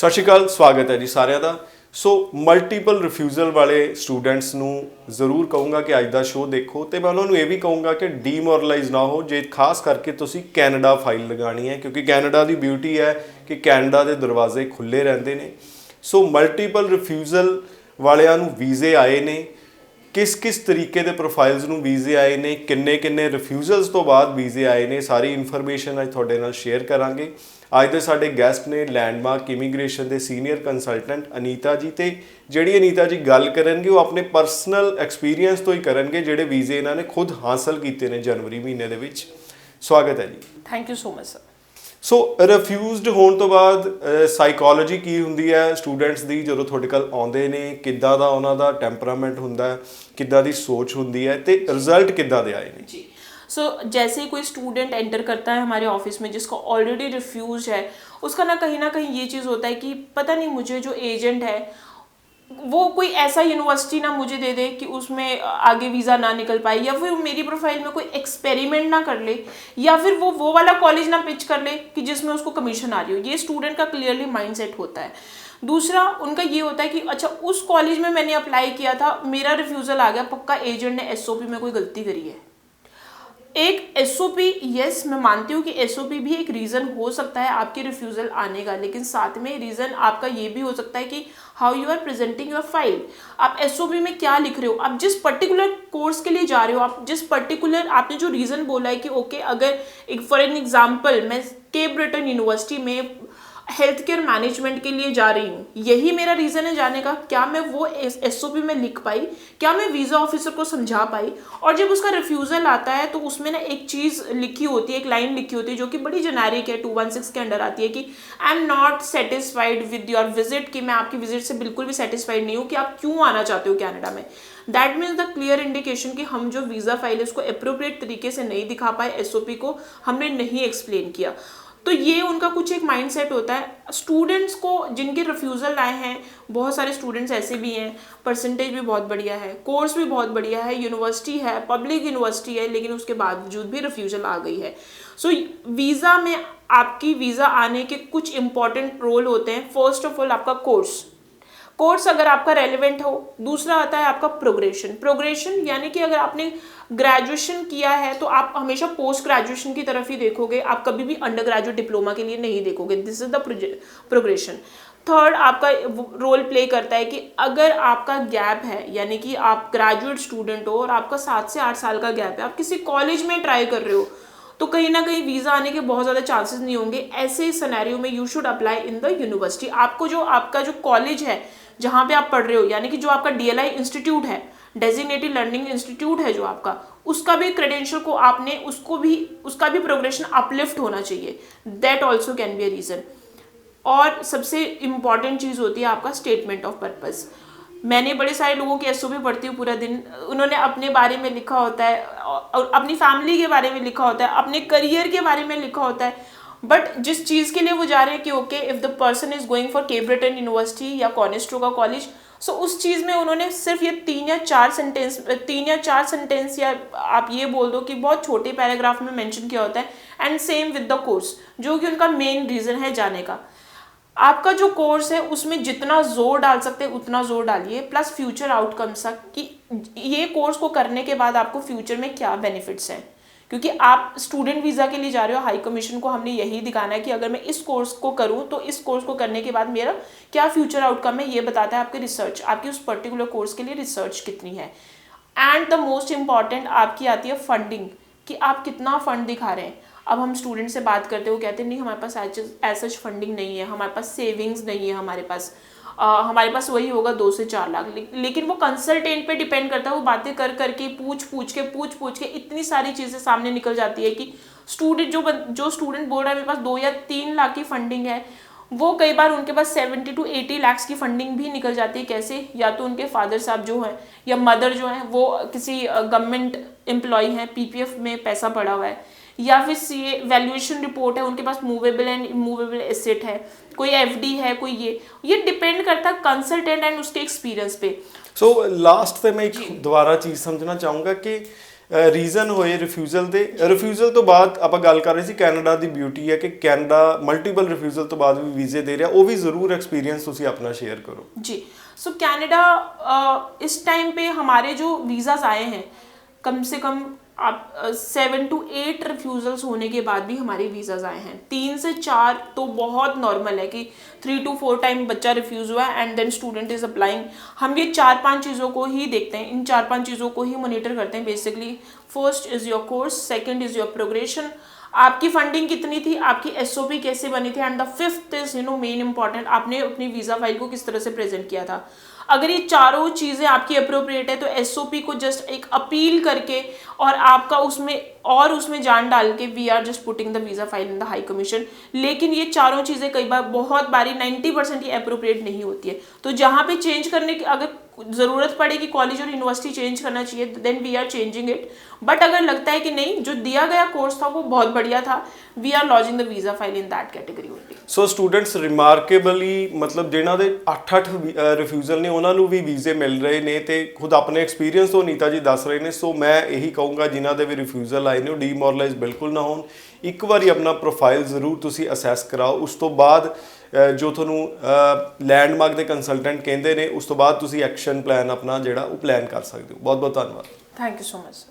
ਸਤਿ ਸ਼੍ਰੀ ਅਕਾਲ, ਸਵਾਗਤ ਹੈ ਜੀ ਸਾਰਿਆਂ ਦਾ। ਸੋ ਮਲਟੀਪਲ ਰਿਫਿਊਜ਼ਲ ਵਾਲੇ ਸਟੂਡੈਂਟਸ ਨੂੰ ਜ਼ਰੂਰ ਕਹੂੰਗਾ ਕਿ ਅੱਜ ਦਾ ਸ਼ੋਅ ਦੇਖੋ ਤੇ ਮੈਂ ਉਹਨਾਂ ਨੂੰ ਇਹ ਵੀ ਕਹੂੰਗਾ ਕਿ ਡੀਮੋਰਲਾਈਜ਼ ਨਾ ਹੋ ਜੇ ਖਾਸ ਕਰਕੇ ਤੁਸੀਂ ਕੈਨੇਡਾ ਫਾਈਲ ਲਗਾਣੀ ਹੈ, ਕਿਉਂਕਿ ਕੈਨੇਡਾ ਦੀ ਬਿਊਟੀ ਹੈ ਕਿ ਕੈਨੇਡਾ ਦੇ ਦਰਵਾਜ਼ੇ ਖੁੱਲੇ ਰਹਿੰਦੇ ਨੇ। ਸੋ ਮਲਟੀਪਲ ਰਿਫਿਊਜ਼ਲ ਵਾਲਿਆਂ ਨੂੰ ਵੀਜ਼ੇ ਆਏ ਨੇ, किस तरीके के प्रोफाइल्स ਨੂੰ ਵੀਜ਼ੇ ਆਏ ਨੇ, ਕਿੰਨੇ ਰਿਫਿਊਜ਼ਲਸ ਤੋਂ ਬਾਅਦ ਵੀਜ਼ੇ ਆਏ ਨੇ, ਸਾਰੀ ਇਨਫੋਰਮੇਸ਼ਨ ਅੱਜ ਤੁਹਾਡੇ ਨਾਲ ਸ਼ੇਅਰ ਕਰਾਂਗੇ। ਅੱਜ ਦੇ ਸਾਡੇ ਗੈਸਟ ਨੇ ਲੈਂਡਮਾਰਕ ਇਮੀਗ੍ਰੇਸ਼ਨ ਦੇ ਸੀਨੀਅਰ ਕੰਸਲਟੈਂਟ ਅਨੀਤਾ ਜੀ, ਤੇ ਜਿਹੜੀ ਅਨੀਤਾ ਜੀ ਗੱਲ ਕਰਨਗੇ ਉਹ ਆਪਣੇ ਪਰਸਨਲ ਐਕਸਪੀਰੀਅੰਸ ਤੋਂ ਹੀ ਕਰਨਗੇ ਜਿਹੜੇ ਵੀਜ਼ੇ ਇਹਨਾਂ ਨੇ ਖੁਦ ਹਾਸਲ ਕੀਤੇ ਨੇ ਜਨਵਰੀ ਮਹੀਨੇ ਦੇ ਵਿੱਚ। ਸਵਾਗਤ ਹੈ ਜੀ। Thank you so much sir. So refused ਹੋਣ ਤੋਂ ਬਾਅਦ ਸਾਈਕੋਲੋਜੀ ਕੀ ਹੁੰਦੀ ਹੈ ਸਟੂਡੈਂਟਸ ਦੀ ਜਦੋਂ ਤੁਹਾਡੇ ਕੋਲ ਆਉਂਦੇ ਨੇ, ਕਿੱਦਾਂ ਦਾ ਉਹਨਾਂ ਦਾ ਟੈਂਪਰਾਮੈਂਟ ਹੁੰਦਾ ਹੈ, ਕਿੱਦਾਂ ਦੀ ਸੋਚ ਹੁੰਦੀ है, ਤੇ ਰਿਜ਼ਲਟ ਕਿੱਦਾਂ ਦੇ ਆਏ ਨੇ? जी सो जैसे ही कोई स्टूडेंट एंटर करता है हमारे ऑफिस में जिसका ऑलरेडी रिफ्यूज है, उसका ना कहीं ये चीज़ होता है कि पता नहीं मुझे जो एजेंट है वो कोई ऐसा यूनिवर्सिटी ना मुझे दे दे कि उसमें आगे वीज़ा ना निकल पाए, या फिर मेरी प्रोफाइल में कोई एक्सपेरिमेंट ना कर ले, या फिर वो वाला कॉलेज ना पिच कर ले कि जिसमें उसको कमीशन आ रही हो। ये स्टूडेंट का क्लियरली माइंडसेट होता है। दूसरा उनका ये होता है कि अच्छा उस कॉलेज में मैंने अप्लाई किया था, मेरा रिफ्यूज़ल आ गया, पक्का एजेंट ने एसओपी में कोई गलती करी है। एक एसओपी, यस मैं मानती हूँ कि एसओपी भी एक रीज़न हो सकता है आपके रिफ्यूज़ल आने का, लेकिन साथ में रीज़न आपका ये भी हो सकता है कि how you are presenting your file. आप एसओपी में क्या लिख रहे हो, आप जिस पर्टिकुलर कोर्स के लिए जा रहे हो, आप जिस पर्टिकुलर आपने जो रीज़न बोला है कि ओके अगर एक फॉर एन एग्जाम्पल मैं केप ब्रिटेन यूनिवर्सिटी में हेल्थ केयर मैनेजमेंट के लिए जा रही हूँ, यही मेरा रीज़न है जाने का, क्या मैं वो एसओपी में लिख पाई, क्या मैं वीज़ा ऑफिसर को समझा पाई? और जब उसका रिफ्यूज़ल आता है तो उसमें ना एक चीज़ लिखी होती है, एक लाइन लिखी होती है जो कि बड़ी जेनेरिक है, 216 के अंडर आती है कि I am not satisfied with your visit, कि मैं आपकी विजिट से बिल्कुल भी सेटिस्फाइड नहीं हूँ कि आप क्यों आना चाहते हो कनाडा में। That means the clear indication कि हम जो वीज़ा फाइल है उसको अप्रोप्रिएट तरीके से नहीं दिखा पाए, एसओपी को हमने नहीं एक्सप्लेन किया। तो ये उनका कुछ एक माइंडसेट होता है। स्टूडेंट्स को जिनके रिफ्यूज़ल आए हैं, बहुत सारे स्टूडेंट्स ऐसे भी हैं, परसेंटेज भी बहुत बढ़िया है, कोर्स भी बहुत बढ़िया है, यूनिवर्सिटी है, पब्लिक यूनिवर्सिटी है, लेकिन उसके बावजूद भी रिफ्यूज़ल आ गई है। सो वीज़ा में आपकी वीज़ा आने के कुछ इंपॉर्टेंट रोल होते हैं। फर्स्ट ऑफ ऑल आपका कोर्स अगर आपका रेलिवेंट हो। दूसरा आता है आपका प्रोग्रेशन यानी कि अगर आपने ग्रेजुएशन किया है तो आप हमेशा पोस्ट ग्रेजुएशन की तरफ ही देखोगे, आप कभी भी अंडर ग्रेजुएट डिप्लोमा के लिए नहीं देखोगे। This is the progression. Third आपका रोल प्ले करता है कि अगर आपका गैप है, यानी कि आप ग्रेजुएट स्टूडेंट हो और आपका 7 से 8 साल का गैप है, आप किसी कॉलेज में ट्राई कर रहे हो, तो कहीं ना कहीं वीज़ा आने के बहुत ज़्यादा चांसेस नहीं होंगे। ऐसे सिनेरियो में you should apply in the university. आपका जो कॉलेज है जहाँ पे आप पढ़ रहे हो, यानी कि जो आपका डीएलआई इंस्टीट्यूट है, डेजिग्नेटेड लर्निंग इंस्टीट्यूट है जो आपका, उसका भी क्रेडेंशियल को आपने उसका भी प्रोग्रेशन अपलिफ्ट होना चाहिए। That also can be a reason. और सबसे इम्पॉर्टेंट चीज़ होती है आपका स्टेटमेंट ऑफ पर्पज़। मैंने बड़े सारे लोगों की एसओपी पढ़ती हूँ पूरा दिन, उन्होंने अपने बारे में लिखा होता है और अपनी फैमिली के बारे में लिखा होता है, अपने करियर के बारे में लिखा होता है, बट जिस चीज़ के लिए वो जा रहे हैं कि okay if the person is going for Cape Breton university या कॉनेस्ट्रोगा कॉलेज, सो उस चीज़ में उन्होंने सिर्फ ये 3 या 4 सेंटेंस या आप ये बोल दो कि बहुत छोटे पैराग्राफ में मेंशन किया होता है। And same with the course, जो कि उनका मेन रीज़न है जाने का। आपका जो कोर्स है उसमें जितना जोर डाल सकते हैं उतना जोर डालिए, प्लस फ्यूचर आउटकम्स कि ये कोर्स को करने के बाद आपको फ्यूचर में क्या बेनिफिट्स हैं, क्योंकि आप स्टूडेंट वीज़ा के लिए जा रहे हो। हाई कमीशन को हमने यही दिखाना है कि अगर मैं इस कोर्स को करूं तो इस कोर्स को करने के बाद मेरा क्या फ्यूचर आउटकम है, ये बताता है आपकी रिसर्च, आपकी उस पर्टिकुलर कोर्स के लिए रिसर्च कितनी है। एंड द मोस्ट इम्पॉर्टेंट आपकी आती है फंडिंग, कि आप कितना फंड दिखा रहे हैं। अब हम स्टूडेंट से बात करते हो, कहते हैं नहीं हमारे पास ऐसा फंडिंग नहीं है, हमारे पास सेविंग्स नहीं है, हमारे पास वही होगा 2 से 4 लाख। लेकिन वो कंसल्टेंट पे डिपेंड करता है। वो बातें कर करके पूछ के इतनी सारी चीज़ें सामने निकल जाती है कि जो स्टूडेंट बोल रहा है मेरे पास 2 या 3 लाख की फंडिंग है, वो कई बार उनके पास 70 to 80 लाख की फंडिंग भी निकल जाती है। कैसे? या तो उनके फादर साहब जो हैं या मदर जो हैं वो किसी गवर्नमेंट एम्प्लॉय हैं, पीपीएफ में पैसा पड़ा हुआ है, या फिर सीए वैल्यूएशन रिपोर्ट है, उनके पास मूवेबल एंड इमूवेबल एसेट है, कोई एफडी है, कोई ये डिपेंड करता है कंसल्टेंट एंड उसके एक्सपीरियंस पे। सो लास्ट पे मैं एक दोबारा चीज़ समझना चाहूँगा कि ਰੀਜ਼ਨ ਹੋਏ ਰਿਫਿਊਜ਼ਲ ਦੇ। ਰਿਫਿਊਜ਼ਲ ਤੋਂ ਬਾਅਦ ਆਪਾਂ ਗੱਲ ਕਰ ਰਹੇ ਸੀ ਕੈਨੇਡਾ ਦੀ ਬਿਊਟੀ ਹੈ ਕਿ ਕੈਨੇਡਾ ਮਲਟੀਪਲ ਰਿਫਿਊਜ਼ਲ ਤੋਂ ਬਾਅਦ ਵੀ ਵੀਜ਼ੇ ਦੇ ਰਿਹਾ, ਉਹ ਵੀ ਜ਼ਰੂਰ ਐਕਸਪੀਰੀਅੰਸ ਤੁਸੀਂ ਆਪਣਾ शेयर करो। जी, सो कनाडा इस टाइम पे हमारे जो वीज़ाज़ आए हैं कम से कम आप 7 to 8 रिफ्यूज़ल्स होने के बाद भी हमारे वीज़ाज़ आए हैं। 3 से 4 तो बहुत नॉर्मल है कि 3 to 4 टाइम बच्चा रिफ्यूज़ हुआ है and then student is applying. हम ये 4-5 चीज़ों को ही देखते हैं, इन 4-5 चीज़ों को ही मॉनिटर करते हैं basically. First is your course, second is your progression, आपकी फंडिंग कितनी थी, आपकी एसओपी कैसे बनी थी, and the fifth is main important, आपने अपनी वीज़ा फाइल को किस तरह से प्रेजेंट किया था। अगर ये चारों चीज़ें आपकी अप्रोप्रिएट है तो एसओपी को जस्ट एक अपील करके और आपका उसमें जान डाल के we are just putting the visa file in the high commission. लेकिन ये चारों चीज़ें कई बार बहुत बारी 90% ये अप्रोप्रिएट नहीं होती है, तो जहाँ पे चेंज करने की अगर ज़रूरत पड़े कि कॉलेज और यूनिवर्सिटी चेंज करना चाहिए then we are changing it. But अगर लगता है कि नहीं जो दिया गया कोर्स था वो बहुत बढ़िया था, we are lodging the visa file in that category only. So students remarkably ਮਤਲਬ ਜਿਨ੍ਹਾਂ ਦੇ 8-8 ਰਿਫਿਊਜ਼ਲ ਨੇ ਉਹਨਾਂ ਨੂੰ ਵੀ ਵੀਜ਼ੇ ਮਿਲ ਰਹੇ ਨੇ ਤੇ ਖੁਦ ਆਪਣੇ ਐਕਸਪੀਰੀਅੰਸ ਤੋਂ ਨੀਤਾ ਜੀ ਦੱਸ ਰਹੇ ਨੇ। ਸੋ ਮੈਂ ਇਹੀ ਕਹੂੰਗਾ ਜਿਨ੍ਹਾਂ ਦੇ ਵੀ ਰਿਫਿਊਜ਼ਲ ਆਏ ਨੇ ਉਹ ਡੀਮੋਰਲਾਈਜ਼ ਬਿਲਕੁਲ ਨਾ ਹੋਣ, ਇੱਕ ਵਾਰੀ ਆਪਣਾ ਪ੍ਰੋਫਾਈਲ ਜ਼ਰੂਰ ਤੁਸੀਂ ਅਸੈਸ ਕਰਾਓ। ਉਸ ਤੋਂ ਬਾਅਦ ਜੋ ਤੁਹਾਨੂੰ ਲੈਂਡਮਾਰਕ ਦੇ ਕੰਸਲਟੈਂਟ ਕਹਿੰਦੇ ਨੇ ਉਸ ਤੋਂ ਬਾਅਦ ਤੁਸੀਂ ਐਕਸ਼ਨ ਪਲਾਨ ਆਪਣਾ ਜਿਹੜਾ ਉਹ ਪਲਾਨ ਕਰ ਸਕਦੇ ਹੋ। ਬਹੁਤ ਬਹੁਤ ਧੰਨਵਾਦ। Thank you so much.